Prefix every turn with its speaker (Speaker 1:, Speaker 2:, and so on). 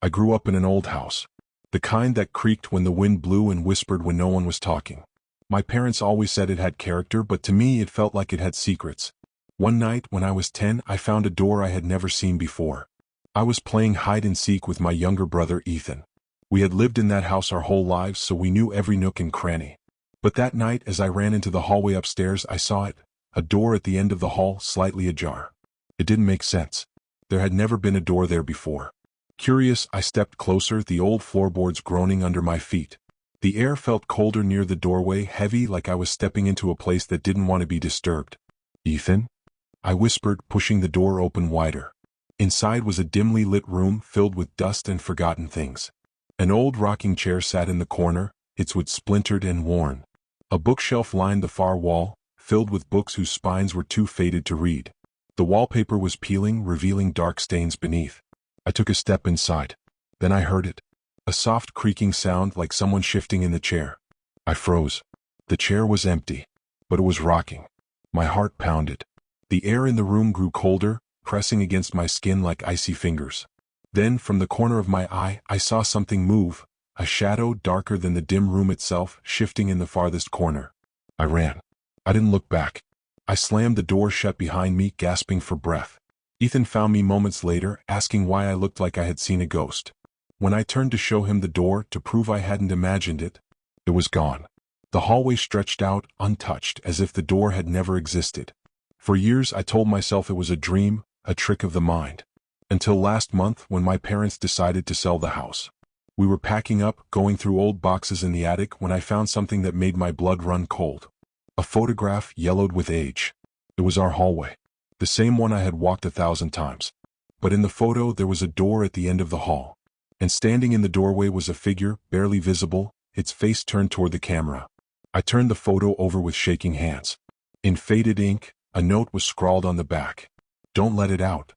Speaker 1: I grew up in an old house. The kind that creaked when the wind blew and whispered when no one was talking. My parents always said it had character, but to me it felt like it had secrets. One night, when I was 10, I found a door I had never seen before. I was playing hide and seek with my younger brother Ethan. We had lived in that house our whole lives, so we knew every nook and cranny. But that night, as I ran into the hallway upstairs, I saw it, a door at the end of the hall, slightly ajar. It didn't make sense. There had never been a door there before. Curious, I stepped closer, the old floorboards groaning under my feet. The air felt colder near the doorway, heavy, like I was stepping into a place that didn't want to be disturbed. "Ethan?" I whispered, pushing the door open wider. Inside was a dimly lit room filled with dust and forgotten things. An old rocking chair sat in the corner, its wood splintered and worn. A bookshelf lined the far wall, filled with books whose spines were too faded to read. The wallpaper was peeling, revealing dark stains beneath. I took a step inside. Then I heard it. A soft creaking sound, like someone shifting in the chair. I froze. The chair was empty, but it was rocking. My heart pounded. The air in the room grew colder, pressing against my skin like icy fingers. Then, from the corner of my eye, I saw something move, a shadow darker than the dim room itself, shifting in the farthest corner. I ran. I didn't look back. I slammed the door shut behind me, gasping for breath. Ethan found me moments later, asking why I looked like I had seen a ghost. When I turned to show him the door, to prove I hadn't imagined it, it was gone. The hallway stretched out, untouched, as if the door had never existed. For years I told myself it was a dream, a trick of the mind. Until last month, when my parents decided to sell the house. We were packing up, going through old boxes in the attic, when I found something that made my blood run cold. A photograph, yellowed with age. It was our hallway. The same one I had walked 1,000 times. But in the photo there was a door at the end of the hall. And standing in the doorway was a figure, barely visible, its face turned toward the camera. I turned the photo over with shaking hands. In faded ink, a note was scrawled on the back. "Don't let it out."